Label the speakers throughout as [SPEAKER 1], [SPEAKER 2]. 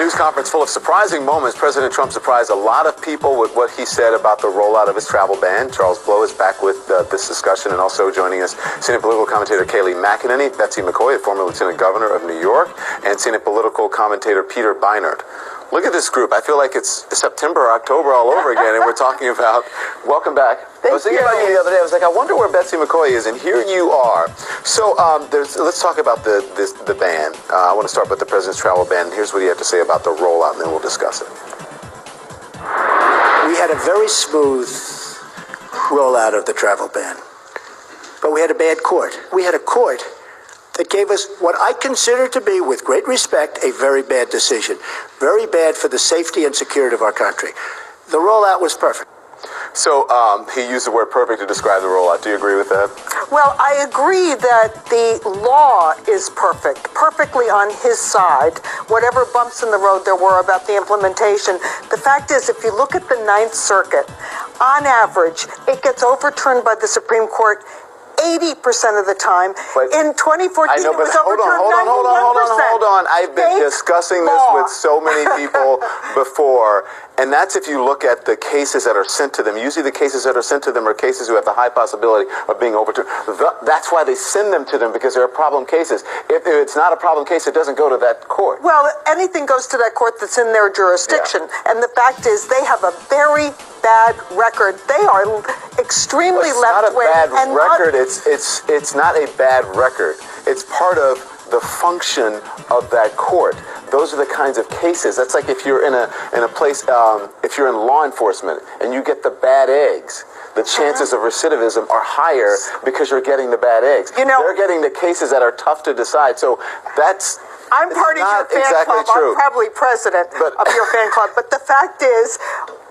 [SPEAKER 1] news conference full of surprising moments. President Trump surprised a lot of people with what he said about the rollout of his travel ban. Charles Blow is back with this discussion, and also joining us, CNN political commentator Kayleigh McEnany, Betsy McCaughey, the former lieutenant governor of New York, and CNN political commentator Peter Beinart. Look at this group. I feel like it's September or October all over again, and we're talking about, welcome back. I was thinking about you the other day. I was like, I wonder where Betsy McCaughey is, and here you are. So let's talk about the ban. I want to start with the president's travel ban. Here's what you have to say about the rollout, and then we'll discuss it.
[SPEAKER 2] We had a very smooth rollout of the travel ban, but we had a bad court. We had a court that gave us what I consider to be, with great respect, a very bad decision. Very bad for the safety and security of our country. The rollout was perfect.
[SPEAKER 1] So he used the word perfect to describe the rollout. Do you agree with that?
[SPEAKER 3] Well, I agree that the law is perfect, perfectly on his side. Whatever bumps in the road there were about the implementation. The fact is, if you look at the Ninth Circuit, on average, it gets overturned by the Supreme Court 80% of the time.
[SPEAKER 1] But
[SPEAKER 3] in 2014,
[SPEAKER 1] I know, but
[SPEAKER 3] it was overturned 91%.
[SPEAKER 1] hold on. I've been discussing this with so many people before, and that's if you look at the cases that are sent to them. Usually the cases that are sent to them are cases who have the high possibility of being overturned. That's why they send them to them, because they're problem cases. If it's not a problem case, it doesn't go to that court.
[SPEAKER 3] Well, anything goes to that court that's in their jurisdiction. Yeah. And the fact is, they have a very bad record. They are extremely left-wing.
[SPEAKER 1] It's not a bad record. It's not a bad record. It's part of the function of that court. Those are the kinds of cases. That's like if you're in a place, if you're in law enforcement and you get the bad eggs, the chances of recidivism are higher because you're getting the bad eggs. You know, they're getting the cases that are tough to decide. So that's
[SPEAKER 3] I'm part of your fan club. I'm probably president of your fan club. But the fact is,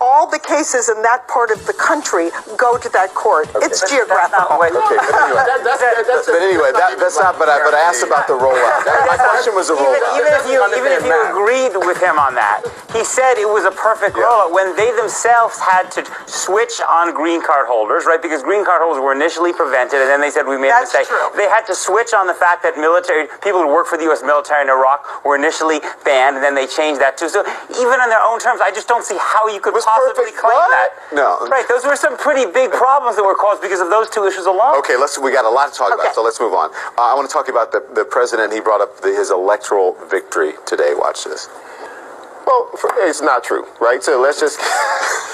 [SPEAKER 3] all the cases in that part of the country go to that court. Okay. It's geographical.
[SPEAKER 1] Okay, but anyway, that's not. But I asked about the rollout. My question was the rollout.
[SPEAKER 4] Even if you agreed with him on that, he said it was a perfect rollout when they themselves had to switch on green card holders, right? Because green card holders were initially prevented, and then they said we made a mistake. True. They had to switch on the fact that people who work for the U.S. military in Iraq were initially banned, and then they changed that too. So even on their own terms, I just don't see how you could possibly claim that.
[SPEAKER 1] No.
[SPEAKER 4] Right. Those were some pretty big problems that were caused because of those two issues alone.
[SPEAKER 1] Okay, we got a lot to talk about, so let's move on. I want to talk about the president. He brought up his electoral victory today. Watch this.
[SPEAKER 5] Well, it's not true, right? So let's just,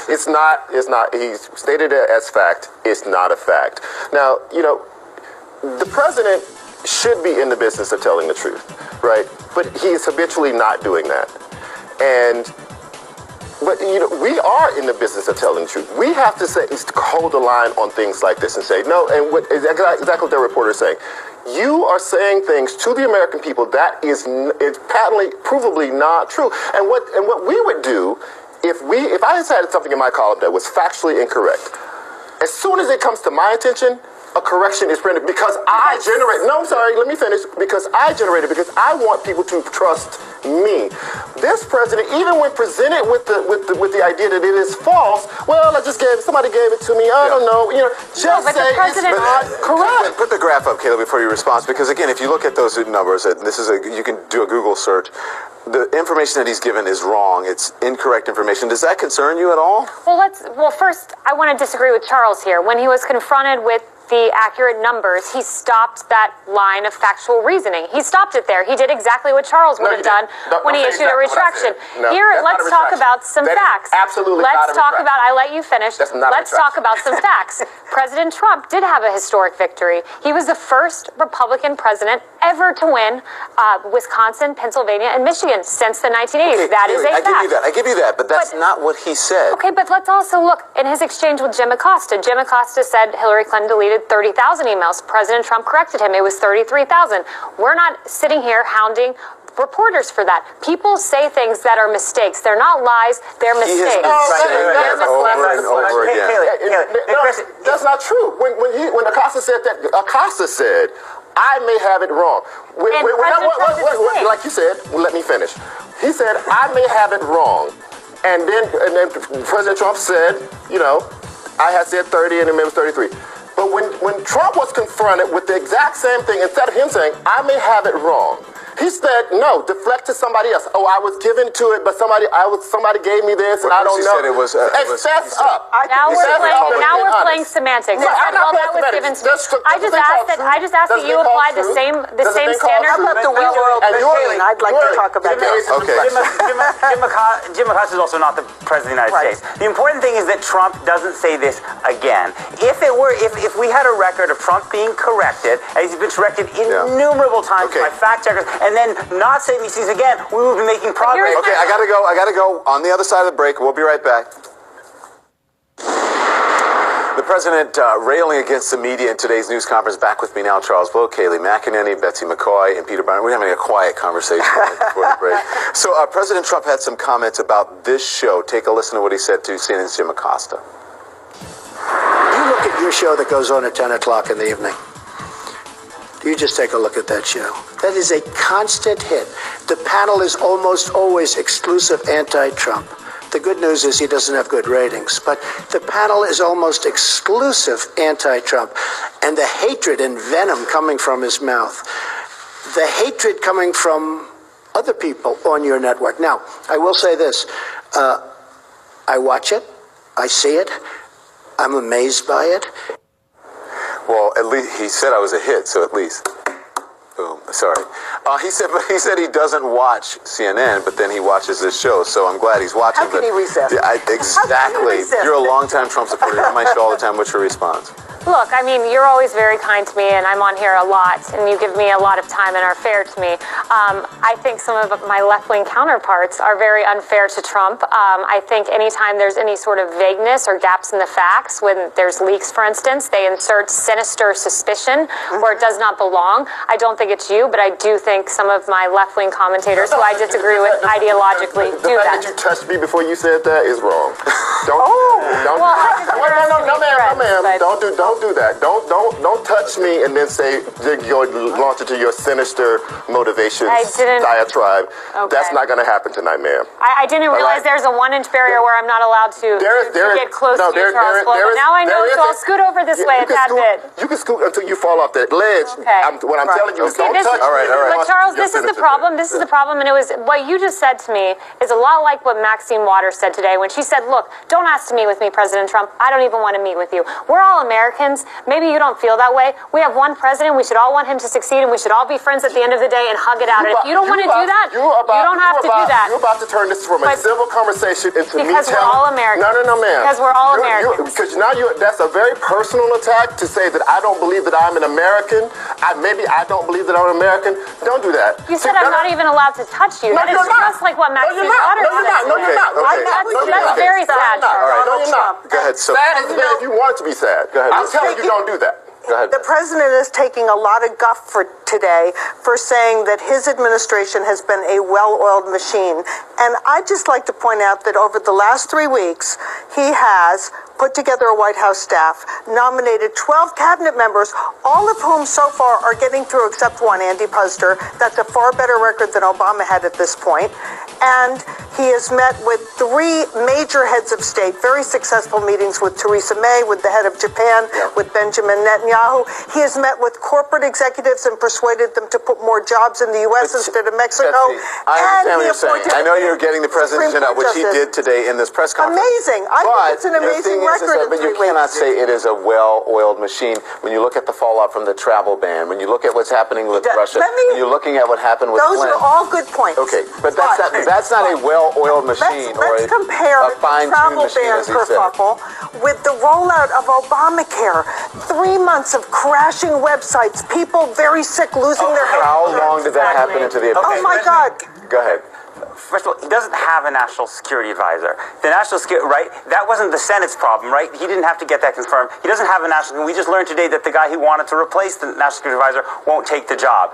[SPEAKER 5] it's not, he stated it as fact. It's not a fact. Now, you know, the president should be in the business of telling the truth, right? But he's habitually not doing that. But, you know, we are in the business of telling the truth. We have to hold the line on things like this and say, no, and exactly what the reporter is saying. You are saying things to the American people that is patently, provably not true. And what we would do if I decided something in my column that was factually incorrect, as soon as it comes to my attention, a correction is printed because I generate. No, I'm sorry. Let me finish. Because I generated. Because I want people to trust me. This president, even when presented with the idea that it is false, well, somebody gave it to me. I don't know. You know, just say it's not correct.
[SPEAKER 1] Put the graph up, Kayleigh, before you respond, because again, if you look at those numbers, you can do a Google search. The information that he's given is wrong. It's incorrect information. Does that concern you at all?
[SPEAKER 6] Well, first, I want to disagree with Charles here. When he was confronted with the accurate numbers, he stopped that line of factual reasoning. He stopped it there. He did exactly what Charles would have done when he issued a retraction. Here, let's talk about some facts.
[SPEAKER 5] Absolutely
[SPEAKER 6] let's talk about, I let you finish. Let's talk about some facts. President Trump did have a historic victory. He was the first Republican president ever to win Wisconsin, Pennsylvania, and Michigan since the 1980s.
[SPEAKER 1] Okay,
[SPEAKER 6] that is a fact.
[SPEAKER 1] I give you that, but that's not what he said.
[SPEAKER 6] Okay, but let's also look in his exchange with Jim Acosta. Jim Acosta said Hillary Clinton deleted 30,000 emails. President Trump corrected him. It was 33,000. We're not sitting here hounding reporters for that. People say things that are mistakes. They're not lies. They're mistakes.
[SPEAKER 1] Over and over again.
[SPEAKER 5] That's not true. When Acosta said that, Acosta said, I may have it wrong. Like you said, let me finish. He said, I may have it wrong. And then President Trump said, you know, I had said 30 and it was 33. But when Trump was confronted with the exact same thing, instead of him saying, I may have it wrong, He said, no, deflect to somebody else. Oh, I was given to it, but somebody gave me this, and I don't know.
[SPEAKER 1] Said it was,
[SPEAKER 5] fess up.
[SPEAKER 6] Now we're playing semantics.
[SPEAKER 5] Yeah, I'm not
[SPEAKER 6] Well, that was
[SPEAKER 5] playing
[SPEAKER 6] given to me.
[SPEAKER 5] semantics.
[SPEAKER 6] I just asked that you apply the same standard.
[SPEAKER 3] How about the well-oiled machine? I'd like to talk about that.
[SPEAKER 1] Okay.
[SPEAKER 4] Jim McCosta is also not the president of the United States. The important thing is that Trump doesn't say this again. If we had a record of Trump being corrected, and he's been corrected innumerable times by fact checkers, and then not saying these things again, we would be making progress.
[SPEAKER 1] Okay, I gotta go. On the other side of the break, we'll be right back. The president railing against the media in today's news conference. Back with me now, Charles Blow, Kayleigh McEnany, Betsy McCoy, and Peter Brown. We're having a quiet conversation before the break. So President Trump had some comments about this show. Take a listen to what he said to CNN's Jim Acosta.
[SPEAKER 2] You look at your show that goes on at 10 o'clock in the evening. You just take a look at that show. That is a constant hit. The panel is almost always exclusive anti-Trump. The good news is he doesn't have good ratings, but the panel is almost exclusive anti-Trump. And the hatred and venom coming from his mouth, the hatred coming from other people on your network. Now, I will say this. I watch it. I see it. I'm amazed by it.
[SPEAKER 1] Well, at least he said I was a hit, so at least. Boom. Sorry. He said he doesn't watch CNN, but then he watches this show, so I'm glad he's watching.
[SPEAKER 3] How can he resist?
[SPEAKER 1] Yeah, exactly. You're a longtime Trump supporter. You remind you all the time. What's your response?
[SPEAKER 6] Look, I mean, you're always very kind to me, and I'm on here a lot, and you give me a lot of time and are fair to me. I think some of my left-wing counterparts are very unfair to Trump. I think anytime there's any sort of vagueness or gaps in the facts, when there's leaks, for instance, they insert sinister suspicion where it does not belong. I don't think it's you, but I do think some of my left-wing commentators who I disagree with ideologically do that.
[SPEAKER 5] The fact that you touched me before you said that is wrong. Don't. No, ma'am. Don't do that. Don't touch me and then say launch into your sinister motivations diatribe.
[SPEAKER 6] Okay.
[SPEAKER 5] That's not going to happen tonight, ma'am.
[SPEAKER 6] I didn't realize there's a 1-inch barrier where I'm not allowed to get close to you, Charles Blow. But now I know, so I'll scoot over this way a tad bit.
[SPEAKER 5] You can scoot until you fall off that ledge.
[SPEAKER 6] Okay.
[SPEAKER 5] What I'm telling you is don't touch me.
[SPEAKER 1] All right.
[SPEAKER 6] But Charles, this is the problem. This is the problem, and it was what you just said to me is a lot like what Maxine Waters said today when she said, "Look, don't ask to meet with me, President Trump. I don't even want to meet with you. We're all Americans. Maybe you don't feel that way. We have one president. We should all want him to succeed, and we should all be friends at the end of the day and hug it out. And if you don't want to do that, you don't have to do that.
[SPEAKER 5] You're about to turn this from a civil conversation into me telling...
[SPEAKER 6] Because we're all Americans.
[SPEAKER 5] No, ma'am.
[SPEAKER 6] Because we're all Americans.
[SPEAKER 5] Because now that's a very personal attack to say that I don't believe that I'm an American. Maybe I don't believe that I'm an American. Don't do that.
[SPEAKER 6] You said I'm not even allowed to touch you. That is just like what Maxine Waters said.
[SPEAKER 5] No, you're not.
[SPEAKER 6] That's very sad.
[SPEAKER 1] All right.
[SPEAKER 5] No, you're not.
[SPEAKER 1] Go ahead. So,
[SPEAKER 5] sad is bad if you want it to be sad.
[SPEAKER 1] Go ahead.
[SPEAKER 5] I'm telling you, don't do that.
[SPEAKER 1] Go ahead.
[SPEAKER 3] The president is taking a lot of guff for today for saying that his administration has been a well-oiled machine. And I'd just like to point out that over the last 3 weeks, he has put together a White House staff, nominated 12 cabinet members, all of whom so far are getting through except one, Andy Puzder. That's a far better record than Obama had at this point. And he has met with 3 major heads of state, very successful meetings with Theresa May, with the head of Japan, with Benjamin Netanyahu. He has met with corporate executives and persuaded them to put more jobs in the U.S. instead of Mexico.
[SPEAKER 1] Betsy, I understand what you're saying. I know you're getting the president's agenda, which he did today in this press conference.
[SPEAKER 3] Amazing. I think it's an amazing record.
[SPEAKER 1] But you cannot say it is a well-oiled machine when you look at the fallout from the travel ban, when you look at what's happening with Russia, when you're looking at what happened with
[SPEAKER 3] Those
[SPEAKER 1] Flynn.
[SPEAKER 3] are all good points.
[SPEAKER 1] Okay, but that's not a well-oiled machine
[SPEAKER 3] let's compare
[SPEAKER 1] a fine-tuned
[SPEAKER 3] travel
[SPEAKER 1] machine,
[SPEAKER 3] ban
[SPEAKER 1] as he said.
[SPEAKER 3] kerfuffle with the rollout of Obamacare. 3 months of crashing websites, people very sick, losing their health.
[SPEAKER 1] How long did that happen into the...
[SPEAKER 3] Oh my God.
[SPEAKER 1] Go ahead.
[SPEAKER 4] First of all, he doesn't have a national security advisor. The national security, right? That wasn't the Senate's problem, right? He didn't have to get that confirmed. He doesn't have a national. We just learned today that the guy who wanted to replace the national security advisor won't take the job.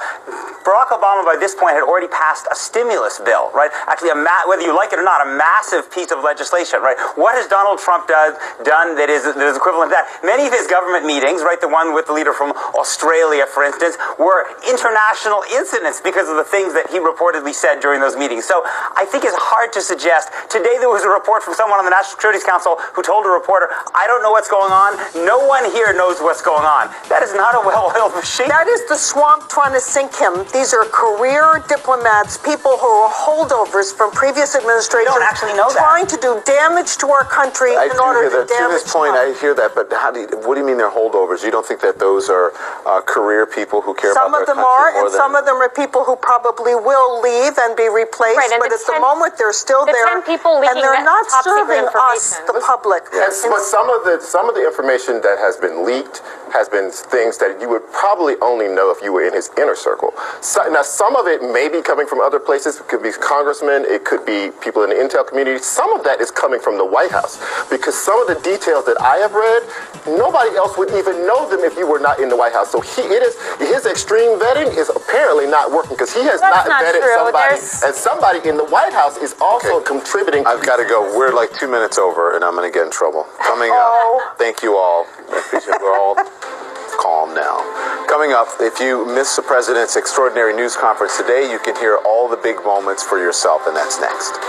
[SPEAKER 4] Barack Obama, by this point, had already passed a stimulus bill, right? Actually, whether you like it or not, a massive piece of legislation, right? What has Donald Trump done that is equivalent to that? Many of his government meetings, right, the one with the leader from Australia, for instance, were international incidents because of the things that he reportedly said during those meetings. So I think it's hard to suggest. Today there was a report from someone on the National Security Council who told a reporter, I don't know what's going on. No one here knows what's going on. That is not a well-oiled machine.
[SPEAKER 3] That is the swamp trying to sink him. These are career diplomats, people who are holdovers from previous administrations.
[SPEAKER 4] We don't actually know that.
[SPEAKER 3] Trying to do damage to our country
[SPEAKER 1] I
[SPEAKER 3] in
[SPEAKER 1] do
[SPEAKER 3] order
[SPEAKER 1] hear
[SPEAKER 3] to
[SPEAKER 1] that. To
[SPEAKER 3] damage
[SPEAKER 1] this point,
[SPEAKER 3] Trump.
[SPEAKER 1] I hear that, but what do you mean they're holdovers? You don't think that those are career people who care
[SPEAKER 3] Some
[SPEAKER 1] about
[SPEAKER 3] of
[SPEAKER 1] their
[SPEAKER 3] them
[SPEAKER 1] country
[SPEAKER 3] are,
[SPEAKER 1] more
[SPEAKER 3] and
[SPEAKER 1] than...
[SPEAKER 3] some of them are people who probably will leave and be replaced.
[SPEAKER 6] Right, and
[SPEAKER 3] but
[SPEAKER 6] the
[SPEAKER 3] at the
[SPEAKER 6] 10
[SPEAKER 3] moment, they're still
[SPEAKER 6] the
[SPEAKER 3] there,
[SPEAKER 6] 10 people
[SPEAKER 3] and
[SPEAKER 6] leaking
[SPEAKER 3] they're
[SPEAKER 6] that
[SPEAKER 3] not
[SPEAKER 6] top secret
[SPEAKER 3] serving us,
[SPEAKER 6] information.
[SPEAKER 3] the public.
[SPEAKER 5] But some of the information that has been leaked has been things that you would probably only know if you were in his inner circle. So, now, some of it may be coming from other places. It could be congressmen. It could be people in the intel community. Some of that is coming from the White House, because some of the details that I have read, nobody else would even know them if you were not in the White House. So his extreme vetting is apparently not working, because he has
[SPEAKER 6] That's
[SPEAKER 5] not
[SPEAKER 6] not
[SPEAKER 5] vetted
[SPEAKER 6] true.
[SPEAKER 5] somebody,
[SPEAKER 6] There's-
[SPEAKER 5] and somebody in the White House is also contributing.
[SPEAKER 1] I've got to go. We're like 2 minutes over, and I'm going to get in trouble. Coming up, thank you all. I appreciate we're all calm now. Coming up, if you missed the president's extraordinary news conference today, you can hear all the big moments for yourself, and that's next.